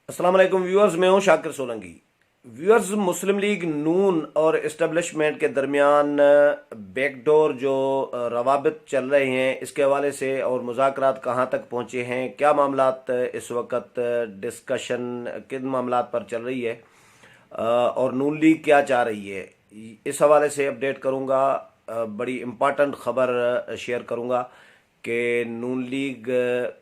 अस्सलाम वालेकुम व्यूअर्स, मैं हूं शाकिर सोलंकी। व्यूअर्स, मुस्लिम लीग नून और इस्टेब्लिशमेंट के दरमियान बैकडोर जो रवाबित चल रहे हैं, इसके हवाले से और मुज़ाकरात कहां तक पहुंचे हैं, क्या मामलात इस वक्त डिस्कशन किन मामलात पर चल रही है और नून लीग क्या चाह रही है, इस हवाले से अपडेट करूंगा। बड़ी इम्पॉर्टेंट खबर शेयर करूंगा कि नून लीग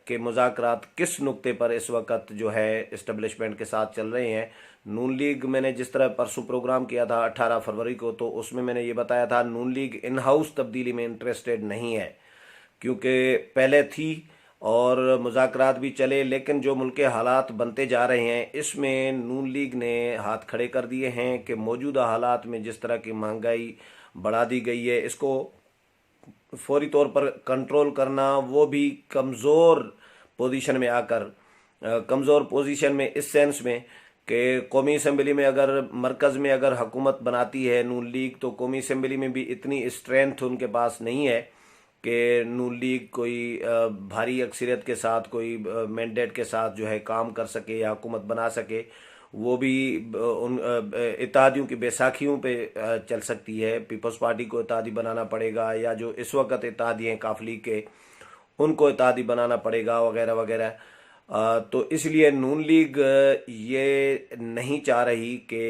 के मुज़ाकरात किस नुक्ते पर इस वक्त जो है इस्टेब्लिशमेंट के साथ चल रहे हैं। नून लीग, मैंने जिस तरह परसों प्रोग्राम किया था 18 फरवरी को, तो उसमें मैंने ये बताया था नून लीग इन हाउस तब्दीली में इंटरेस्टेड नहीं है, क्योंकि पहले थी और मुज़ाकरात भी चले, लेकिन जो मुल्क के हालात बनते जा रहे हैं इसमें नून लीग ने हाथ खड़े कर दिए हैं कि मौजूदा हालात में जिस तरह की महंगाई बढ़ा दी गई है, इसको फौरी तौर पर कंट्रोल करना, वो भी कमज़ोर पोजीशन में आकर, कमज़ोर पोजीशन में इस सेंस में कि कौमी असम्बली में अगर मरकज़ में अगर हुकूमत बनाती है नून लीग, तो कौमी असम्बली में भी इतनी स्ट्रेंथ उनके पास नहीं है कि नून लीग कोई भारी अक्सरियत के साथ, कोई मैंडेट के साथ जो है काम कर सके या हुकूमत बना सके। वो भी उन इत्तेहादियों की बैसाखियों पे चल सकती है। पीपल्स पार्टी को इत्तेहादी बनाना पड़ेगा, या जो इस वक्त इत्तेहादी हैं काफ लीग के, उनको इत्तेहादी बनाना पड़ेगा, वगैरह वगैरह। तो इसलिए नून लीग ये नहीं चाह रही कि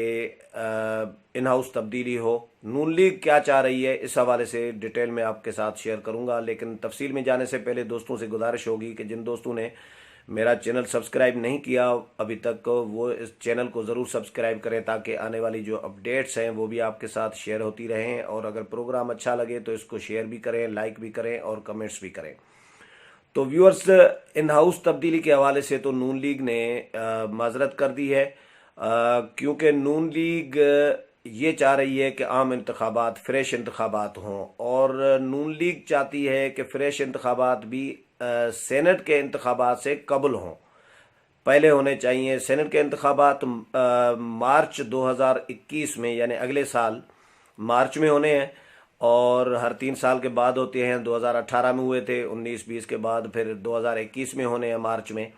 इन हाउस तब्दीली हो। नून लीग क्या चाह रही है, इस हवाले से डिटेल में आपके साथ शेयर करूंगा, लेकिन तफसील में जाने से पहले दोस्तों से गुजारिश होगी कि जिन दोस्तों ने मेरा चैनल सब्सक्राइब नहीं किया अभी तक, वो इस चैनल को ज़रूर सब्सक्राइब करें, ताकि आने वाली जो अपडेट्स हैं वो भी आपके साथ शेयर होती रहें। और अगर प्रोग्राम अच्छा लगे तो इसको शेयर भी करें, लाइक भी करें और कमेंट्स भी करें। तो व्यूअर्स, इन हाउस तब्दीली के हवाले से तो नून लीग ने माजरत कर दी है, क्योंकि नून लीग ये चाह रही है कि आम इंतखाबात, फ्रेश इंतखाबात हों, और नून लीग चाहती है कि फ्रेश इंतखाबात भी सेनेट के इंतखाबात से कबल हों, पहले होने चाहिए। सेनेट के इंतखाबात मार्च 2021 में, यानी अगले साल मार्च में होने हैं, और हर 3 साल के बाद होते हैं। 2018 में हुए थे, 19-20 के बाद फिर 2021 में होने हैं मार्च में।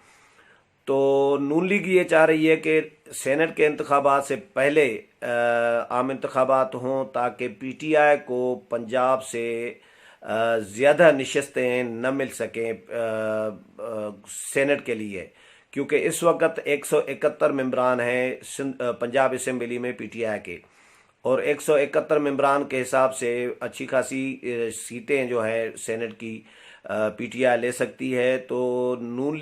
तो नून लीग ये चाह रही है कि सेनेट के इंतखाबात से पहले आम इंतखाबात हों, ताकि पीटीआई को पंजाब से ज़्यादा नशस्तें न मिल सकें सेनेट के लिए, क्योंकि इस वक्त 171 मेंबरान हैं पंजाब असम्बली में पीटीआई के, और 171 मेंबरान के हिसाब से अच्छी खासी सीटें जो है सेनेट की पीटीआई ले सकती है। तो नून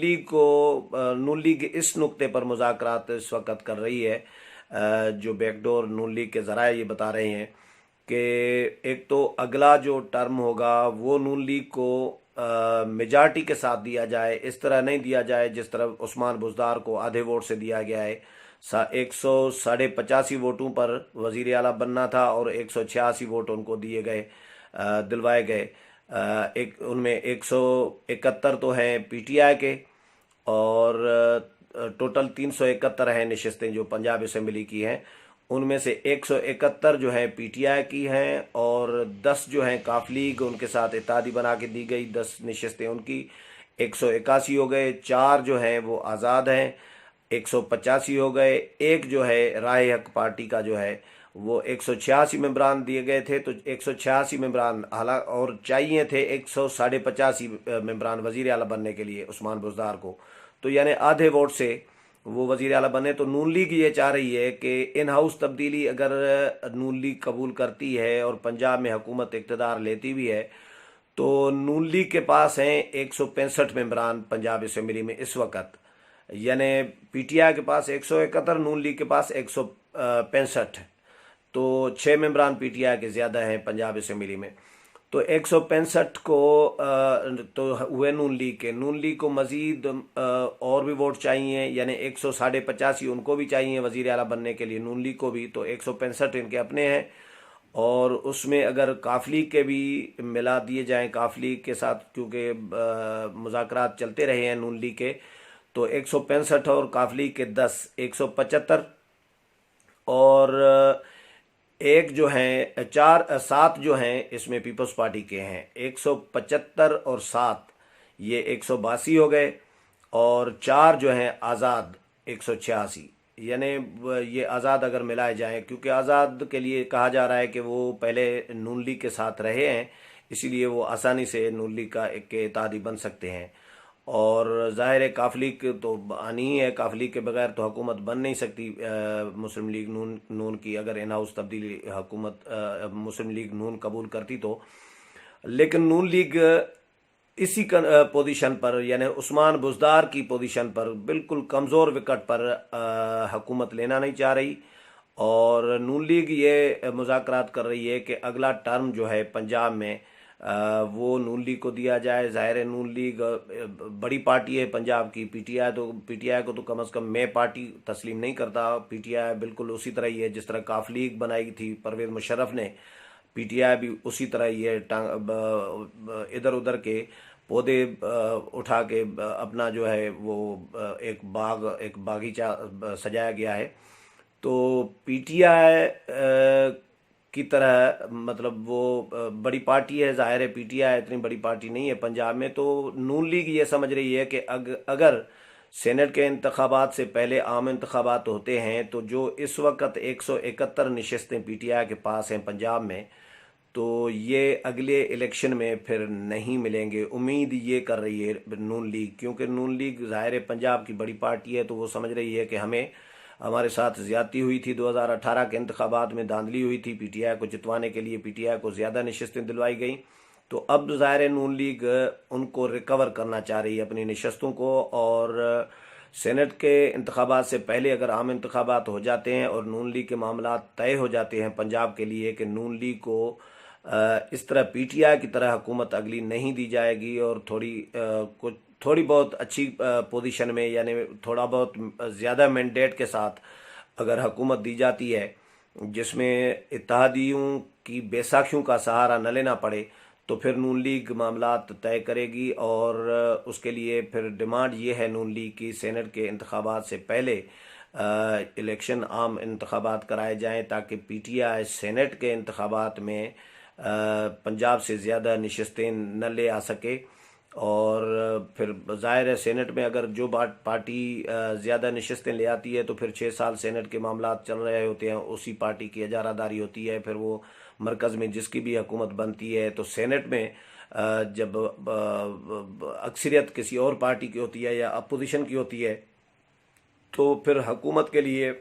लीग इस नुक्ते पर मुज़ाकरात इस वक्त कर रही है। जो बैकडोर नून लीग के ज़राए ये बता रहे हैं कि एक तो अगला जो टर्म होगा वो नून लीग को मेजॉरिटी के साथ दिया जाए, इस तरह नहीं दिया जाए जिस तरह उस्मान बुज़दार को आधे वोट से दिया गया है। 185 वोटों पर वजीर आला बनना था और 186 वोट उनको दिए गए, दिलवाए गए। एक उनमें 171 तो हैं पीटीआई के, और टोटल 371 हैं नशस्तें जो पंजाब असम्बली की हैं। उनमें से 171 जो है पीटीआई की हैं, और 10 जो हैं काफ लीग, उनके साथ इत्तेहादी बना के दी गई 10 नशस्तें उनकी, 181 हो गए। 4 जो हैं वो आज़ाद हैं, 185 हो गए। एक जो है राय हक पार्टी का जो है वो 186 मेंबरान दिए गए थे, तो 186 मेंबरान, हालांकि और चाहिए थे 185 मेंबरान वजीर आला बनने के लिए उस्मान बुज़दार को, तो यानी आधे वोट से वो वजीर आला बने। तो नून लीग ये चाह रही है कि इन हाउस तब्दीली अगर नून लीग कबूल करती है और पंजाब में हुकूमत इक़्तिदार लेती भी है, तो नून लीग के पास हैं 165 मेंबरान पंजाब असम्बली में इस वक्त, यानी पीटीआई के पास 171, नून लीग के पास 165, तो 6 मेंबरान पीटीआई के ज़्यादा हैं पंजाब असम्बली में। तो 165 को तो हुए नून लीग को मज़ीद और भी वोट चाहिए, यानी 185 उनको भी चाहिए वज़ीर आला बनने के लिए, नून लीग को भी। तो 165 इनके अपने हैं, और उसमें अगर काफ लीग के भी मिला दिए जाएं काफ लीग के साथ, क्योंकि मुज़ाकरात चलते रहे हैं नून लीग के, तो 165 और काफ लीग के 10, 175, और एक जो हैं 7 जो हैं इसमें पीपल्स पार्टी के हैं। 175 और 7 ये 182 हो गए, और 4 जो हैं आज़ाद 186, यानी ये आज़ाद अगर मिलाए जाएं, क्योंकि आज़ाद के लिए कहा जा रहा है कि वो पहले नून लीग के साथ रहे हैं, इसीलिए वो आसानी से नून लीग का एक के इत्तेहादी बन सकते हैं। और ज़ाहिर है काफ लीग तो आनी ही है, काफ लीग के बगैर तो हुकूमत बन नहीं सकती। मुस्लिम लीग नून की अगर इन हाउस तब्दीली हुकूमत मुस्लिम लीग नून कबूल करती तो। लेकिन नून लीग इसी पोजीशन पर, यानी उस्मान बुज़दार की पोजीशन पर, बिल्कुल कमज़ोर विकेट पर हुकूमत लेना नहीं चाह रही। और नून लीग ये मुज़ाकरात कर रही है कि अगला टर्म जो है पंजाब में वो नून लीग को दिया जाए। ज़ाहिर है नून लीग बड़ी पार्टी है पंजाब की। पीटीआई को तो कम से कम मैं पार्टी तस्लीम नहीं करता। पीटीआई बिल्कुल उसी तरह ही है जिस तरह काफ लीग बनाई थी परवेज़ मुशर्रफ ने, पीटीआई भी उसी तरह ही है। इधर उधर के पौधे उठा के अपना जो है वो एक बागीचा सजाया गया है। तो पीटीआई की तरह मतलब वो बड़ी पार्टी है। ज़ाहिर है पीटीआई इतनी बड़ी पार्टी नहीं है पंजाब में। तो नून लीग ये समझ रही है कि अगर सेनेट के इंतखाबात से पहले आम इंतखाबात होते हैं तो जो इस वक्त 171 नशस्तें पीटीआई के पास हैं पंजाब में, तो ये अगले इलेक्शन में फिर नहीं मिलेंगे। उम्मीद ये कर रही है नून लीग, क्योंकि नून लीग ज़ाहिर है पंजाब की बड़ी पार्टी है, तो वो समझ रही है कि हमारे साथ ज़्यादती हुई थी 2018 के इंतखाबात में, धांधली हुई थी। पीटीआई को जितवाने के लिए पीटीआई को ज़्यादा नशस्तें दिलवाई गई। तो अब ज़ाहिर है नून लीग उनको रिकवर करना चाह रही है अपनी नशस्तों को। और सेनेट के इंतखाबात से पहले अगर आम इंतखाबात हो जाते हैं और नून लीग के मामला तय हो जाते हैं पंजाब के लिए कि नून लीग को इस तरह पीटीआई की तरह हुकूमत अगली नहीं दी जाएगी, और थोड़ी बहुत अच्छी पोजीशन में, यानी थोड़ा बहुत ज़्यादा मैंडेट के साथ अगर हुकूमत दी जाती है जिसमें इत्तेहादियों की बैसाखियों का सहारा न लेना पड़े, तो फिर नून लीग मामलात तय करेगी। और उसके लिए फिर डिमांड ये है नून लीग की, सेनेट के इंतखाबात से पहले इलेक्शन आम इंतखाबात कराए जाएं, ताकि पीटीआई सेनेट के इंतखाबात में पंजाब से ज़्यादा नशस्तें न ले आ सके। और फिर ज़ाहिर है सेनेट में अगर जो पार्टी ज़्यादा नशस्तें ले आती है तो फिर 6 साल सेनेट के मामला चल रहे होते हैं, उसी पार्टी की इजारादारी होती है। फिर वो मरकज़ में जिसकी भी हुकूमत बनती है, तो सेनेट में जब अक्सरियत किसी और पार्टी की होती है या अपोजिशन की होती है, तो फिर हुकूमत के लिए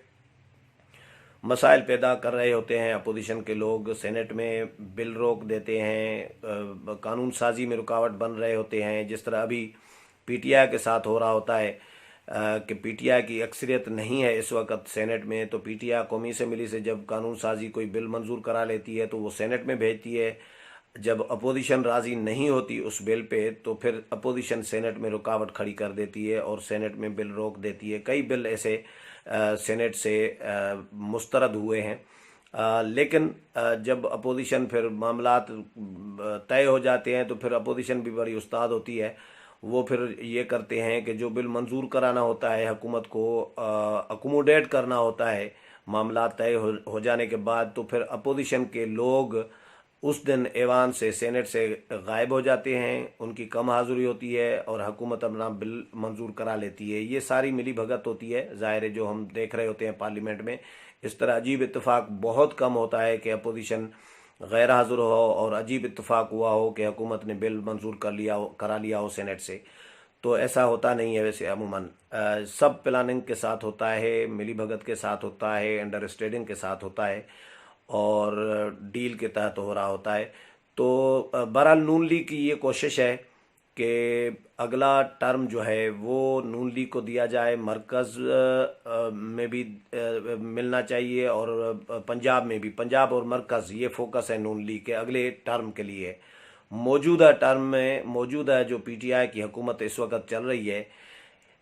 मसाइल पैदा कर रहे होते हैं अपोजिशन के लोग। सेनेट में बिल रोक देते हैं, कानून साजी में रुकावट बन रहे होते हैं, जिस तरह अभी पीटीआई के साथ हो रहा होता है कि पीटीआई की अक्सरियत नहीं है इस वक्त सेनेट में। तो पीटीआई कौमी असम्बली से जब कानून साजी कोई बिल मंजूर करा लेती है तो वो सेनेट में भेजती है। जब अपोजिशन राज़ी नहीं होती उस बिल पे, तो फिर अपोजिशन सेनेट में रुकावट खड़ी कर देती है और सेनेट में बिल रोक देती है। कई बिल ऐसे सेनेट से मुस्तरद हुए हैं। लेकिन जब अपोजिशन फिर मामलात तय हो जाते हैं तो फिर अपोजिशन भी बड़ी उस्ताद होती है। वो फिर ये करते हैं कि जो बिल मंजूर कराना होता है, हुकूमत को अकोमोडेट करना होता है मामला तय हो जाने के बाद, तो फिर अपोजिशन के लोग उस दिन ऐवान से, सेनेट से गायब हो जाते हैं, उनकी कम हाज़िरी होती है और हुकूमत अपना बिल मंजूर करा लेती है। ये सारी मिली भगत होती है ज़ाहिर है जो हम देख रहे होते हैं पार्लियामेंट में। इस तरह अजीब इत्तेफाक बहुत कम होता है कि अपोजिशन गैर हाज़िर हो और अजीब इत्तेफाक हुआ हो कि हुकूमत ने बिल मंजूर करा लिया हो सेनेट से। तो ऐसा होता नहीं है वैसे अमूमन। सब प्लानिंग के साथ होता है, मिली भगत के साथ होता है, अंडरस्टैंडिंग के साथ होता है और डील के तहत हो रहा होता है। तो बहरहाल नून लीग की ये कोशिश है कि अगला टर्म जो है वो नून लीग को दिया जाए। मरकज़ में भी मिलना चाहिए और पंजाब में भी। पंजाब और मरकज़ ये फोकस है नून लीग के अगले टर्म के लिए। मौजूदा टर्म में मौजूदा जो पीटीआई की हुकूमत इस वक्त चल रही है,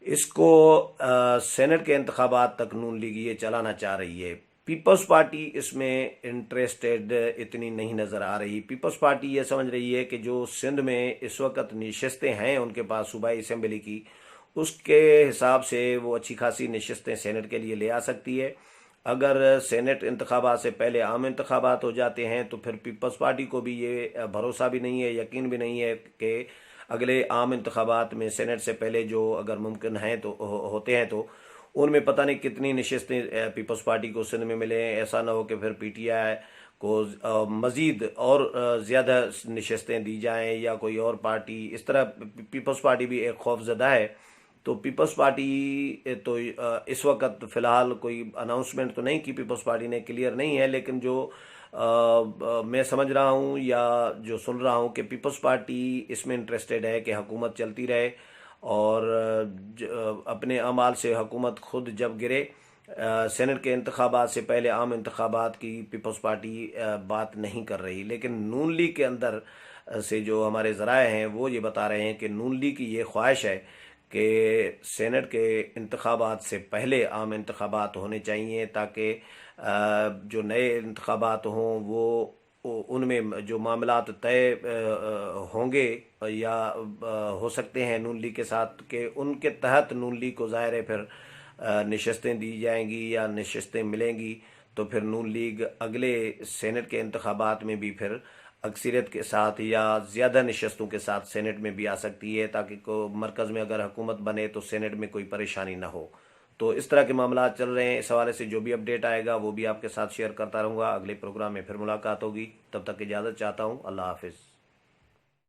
इसको सेनेट के इंतखाबात तक नून लीग ये चलाना चाह रही है। पीपल्स पार्टी इसमें इंटरेस्टेड इतनी नहीं नज़र आ रही। पीपल्स पार्टी ये समझ रही है कि जो सिंध में इस वक्त नशस्तें हैं उनके पास सूबाई असम्बली की, उसके हिसाब से वो अच्छी खासी नशस्तें सेनेट के लिए ले आ सकती है। अगर सेनेट इंतखाबात से पहले आम इंतखाबात हो जाते हैं तो फिर पीपल्स पार्टी को भी ये भरोसा भी नहीं है, यकीन भी नहीं है कि अगले आम इंतखाबात में सेनेट से पहले जो अगर मुमकिन है तो होते हैं तो उनमें पता नहीं कितनी नशस्तें पीपल्स पार्टी को सिंध में मिले। ऐसा ना हो कि फिर पीटीआई को मज़ीद और ज़्यादा नशस्तें दी जाएं या कोई और पार्टी इस तरह। पीपल्स पार्टी भी एक खौफजदा है। तो पीपल्स पार्टी तो इस वक्त फ़िलहाल कोई अनाउंसमेंट तो नहीं की पीपल्स पार्टी ने, क्लियर नहीं है। लेकिन जो मैं समझ रहा हूँ या जो सुन रहा हूँ कि पीपल्स पार्टी इसमें इंटरेस्टेड है कि हुकूमत चलती रहे और अपने अमाल से हुकूमत खुद जब गिरे। सेनेट के इंतखाबात से पहले आम इंतखाबात की पीपल्स पार्टी बात नहीं कर रही। लेकिन नून लीग के अंदर से जो हमारे ज़राए हैं वो ये बता रहे हैं कि नून लीग की ये ख्वाहिश है कि सेनेट के इंतखाबात से पहले आम इंतखाबात होने चाहिए, ताकि जो नए इंतखाबात हों वो उनमें जो मामलात तय होंगे या हो सकते हैं नून लीग के साथ, कि उनके तहत नून लीग को ज़ाहिर है फिर नशस्तें दी जाएंगी या नशस्तें मिलेंगी। तो फिर नून लीग अगले सेनेट के इंतखाबात में भी फिर अक्सरियत के साथ या ज़्यादा नशस्तों के साथ सेनेट में भी आ सकती है, ताकि को मरकज़ में अगर हुकूमत बने तो सेनेट में कोई परेशानी ना हो। तो इस तरह के मामला चल रहे हैं। इस हवाले से जो भी अपडेट आएगा वो भी आपके साथ शेयर करता रहूँगा। अगले प्रोग्राम में फिर मुलाकात होगी, तब तक इजाज़त चाहता हूँ। अल्लाह हाफिज़।